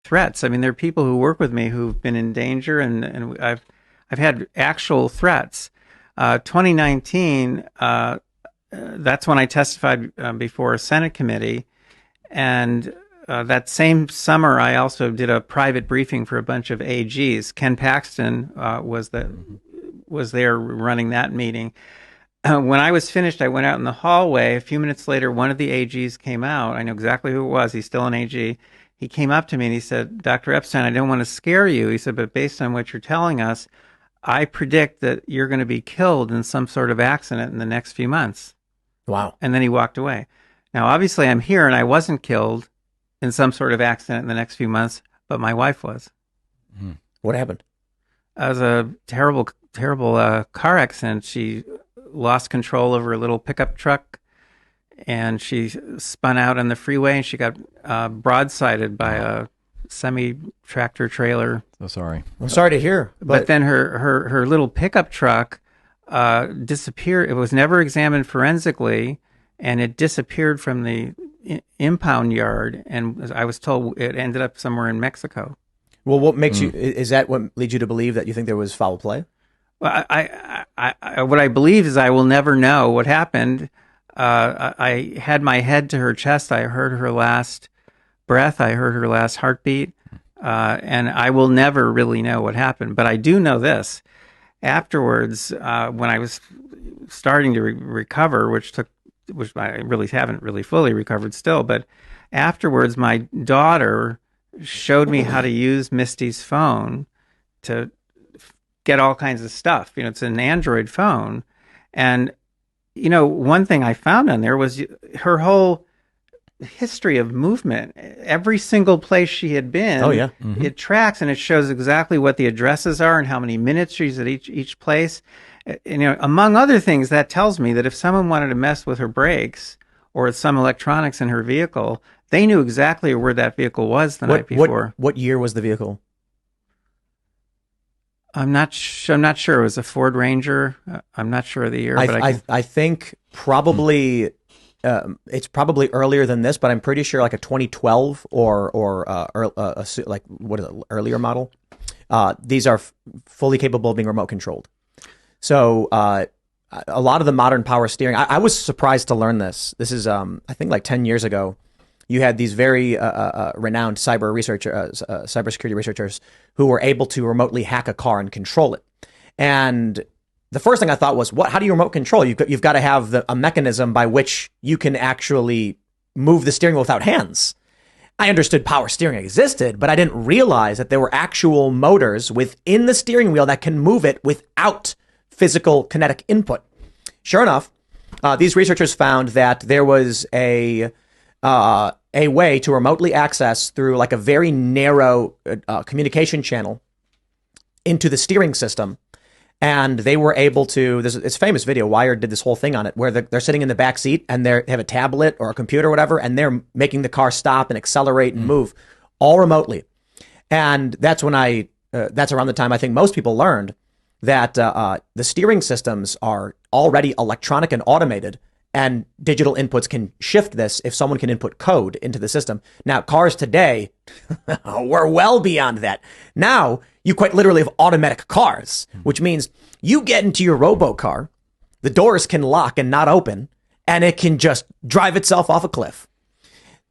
threats. I mean, there are people who work with me who've been in danger, and I've had actual threats. 2019, that's when I testified before a Senate committee, and that same summer, I also did a private briefing for a bunch of AGs. Ken Paxton was there running that meeting. When I was finished, I went out in the hallway. A few minutes later, one of the AGs came out. I know exactly who it was. He's still an AG. He came up to me and he said, "Dr. Epstein, I don't want to scare you." He said, "But based on what you're telling us, I predict that you're going to be killed in some sort of accident in the next few months." Wow. And then he walked away. Now, obviously, I'm here and I wasn't killed in some sort of accident in the next few months, but my wife was. What happened? It was a terrible, terrible car accident. She lost control over a little pickup truck, and she spun out on the freeway, and she got broadsided by a semi-tractor trailer. So sorry. I'm sorry to hear. But then her little pickup truck disappeared. It was never examined forensically, and it disappeared from the impound yard, and I was told it ended up somewhere in Mexico. Well, what makes you, is that what leads you to believe that you think there was foul play? Well, what I believe is I will never know what happened. I had my head to her chest. I heard her last breath. I heard her last heartbeat. And I will never really know what happened. But I do know this. Afterwards, when I was starting to recover, which I really haven't really fully recovered still, but afterwards, my daughter showed me how to use Misty's phone to get all kinds of stuff. It's an Android phone. And, one thing I found on there was her whole history of movement. Every single place she had been, it tracks, and it shows exactly what the addresses are and how many minutes she's at each place. Among other things, that tells me that if someone wanted to mess with her brakes or some electronics in her vehicle, they knew exactly where that vehicle was the night before. What year was the vehicle? I'm not sure. It was a Ford Ranger. I'm not sure of the year. I think probably it's probably earlier than this, but I'm pretty sure like a 2012 or like what is it, earlier model. These are fully capable of being remote controlled. So a lot of the modern power steering, I was surprised to learn this. This is I think like 10 years ago. You had these very renowned cybersecurity researchers who were able to remotely hack a car and control it. And the first thing I thought was, how do you remote control? You've got to have a mechanism by which you can actually move the steering wheel without hands. I understood power steering existed, but I didn't realize that there were actual motors within the steering wheel that can move it without physical kinetic input. Sure enough, these researchers found that there was a way to remotely access through like a very narrow communication channel into the steering system. And they were able to, it's famous video, Wired did this whole thing on it, where they're sitting in the back seat and they have a tablet or a computer or whatever, and they're making the car stop and accelerate and move all remotely. And that's when that's around the time I think most people learned that the steering systems are already electronic and automated, and digital inputs can shift this if someone can input code into the system. Now, cars today, we're well beyond that. Now, you quite literally have automatic cars, which means you get into your robo-car, the doors can lock and not open, and it can just drive itself off a cliff.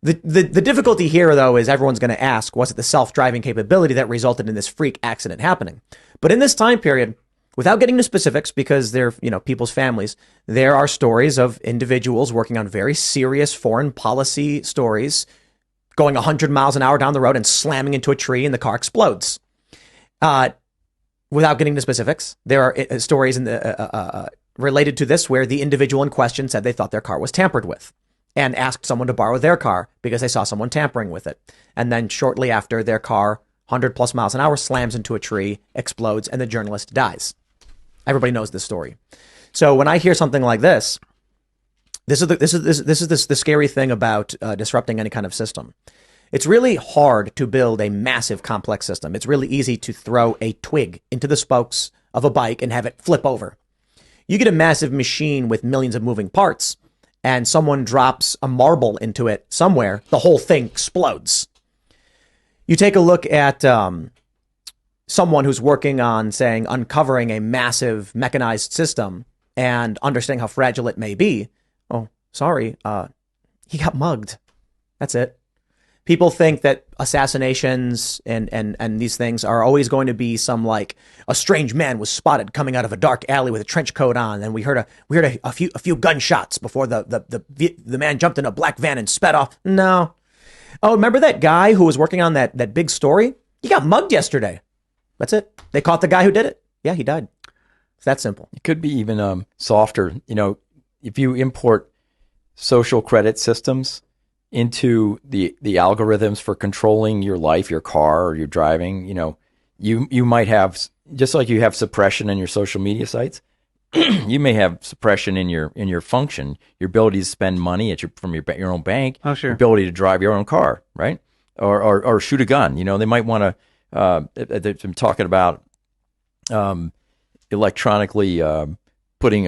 The difficulty here, though, is everyone's going to ask, was it the self-driving capability that resulted in this freak accident happening? But in this time period, without getting into specifics, because they're, people's families, there are stories of individuals working on very serious foreign policy stories, going 100 miles an hour down the road and slamming into a tree and the car explodes. Without getting into specifics, there are stories related to this where the individual in question said they thought their car was tampered with and asked someone to borrow their car because they saw someone tampering with it. And then shortly after, their car, 100 plus miles an hour, slams into a tree, explodes, and the journalist dies. Everybody knows this story. So when I hear something like this, this is the scary thing about disrupting any kind of system. It's really hard to build a massive complex system. It's really easy to throw a twig into the spokes of a bike and have it flip over. You get a massive machine with millions of moving parts, and someone drops a marble into it somewhere, the whole thing explodes. You take a look at someone who's working on, saying, uncovering a massive mechanized system and understanding how fragile it may be. Oh, sorry, he got mugged. That's it. People think that assassinations and these things are always going to be some, like, a strange man was spotted coming out of a dark alley with a trench coat on, and we heard a few gunshots before the man jumped in a black van and sped off. No. Oh, remember that guy who was working on that big story? He got mugged yesterday. That's it. They caught the guy who did it. Yeah, he died. It's that simple. It could be even softer. If you import social credit systems into the algorithms for controlling your life, your car, or your driving, you might have, just like you have suppression in your social media sites, you may have suppression in your function, your ability to spend money from your own bank, Oh, sure. your ability to drive your own car, right? Or shoot a gun. They might want to. I'm talking about electronically putting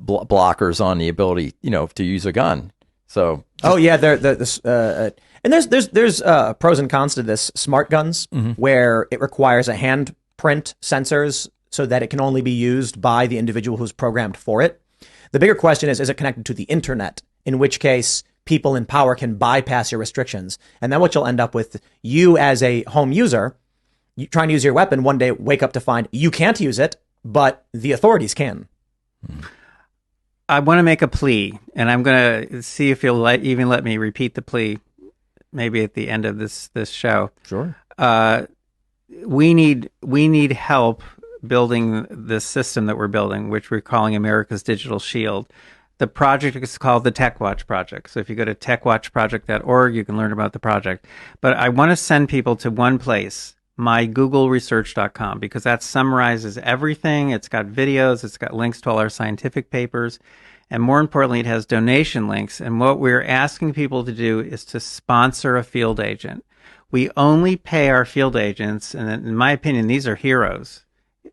blockers on the ability, to use a gun. So, oh yeah, and there's pros and cons to this. Smart guns, where it requires a handprint sensors so that it can only be used by the individual who's programmed for it. The bigger question is it connected to the internet? In which case, people in power can bypass your restrictions, and then what you'll end up with, you as a home user, you trying to use your weapon, one day wake up to find you can't use it, but the authorities can. I want to make a plea, and I'm going to see if you'll even let me repeat the plea, maybe at the end of this show. Sure. We need help building this system that we're building, which we're calling America's Digital Shield. The project is called the TechWatch Project. So if you go to techwatchproject.org, you can learn about the project. But I want to send people to one place, mygoogleresearch.com, because that summarizes everything. It's got videos, it's got links to all our scientific papers, and more importantly, it has donation links. And what we're asking people to do is to sponsor a field agent. We only pay our field agents, and in my opinion, these are heroes.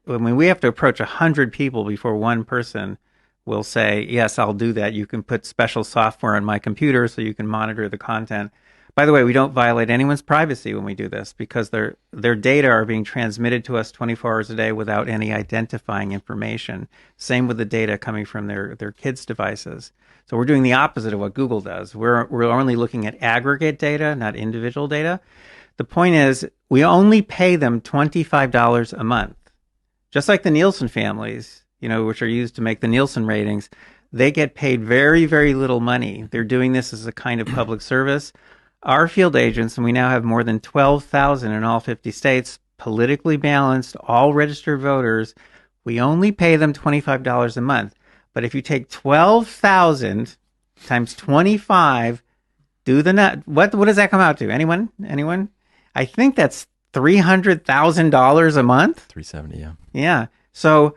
I mean, we have to approach 100 people before one person will say, yes, I'll do that. You can put special software on my computer so you can monitor the content. By the way, we don't violate anyone's privacy when we do this, because their data are being transmitted to us 24 hours a day without any identifying information. Same with the data coming from their kids' devices. So we're doing the opposite of what Google does. We're only looking at aggregate data, not individual data. The point is, we only pay them $25 a month. Just like the Nielsen families, which are used to make the Nielsen ratings, they get paid very, very little money. They're doing this as a kind of public service. Our field agents, and we now have more than 12,000 in all 50 states, politically balanced, all registered voters, we only pay them $25 a month. But if you take 12,000 times 25, do the nut. What does that come out to? Anyone? I think that's $300,000 a month. 370, yeah. Yeah. So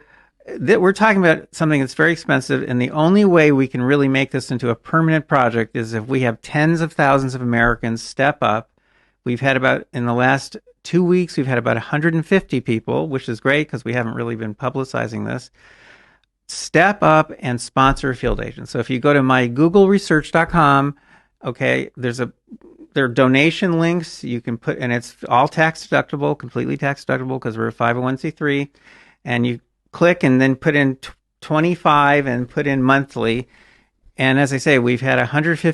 we're talking about something that's very expensive, and the only way we can really make this into a permanent project is if we have tens of thousands of Americans step up. We've had in the last 2 weeks, we've had about 150 people, which is great because we haven't really been publicizing this, step up and sponsor a field agent. So if you go to mygoogleresearch.com, okay, there are donation links you can put, and it's all tax deductible, completely tax deductible, because we're a 501c3, and you click and then put in 25 and put in monthly. And as I say, we've had 150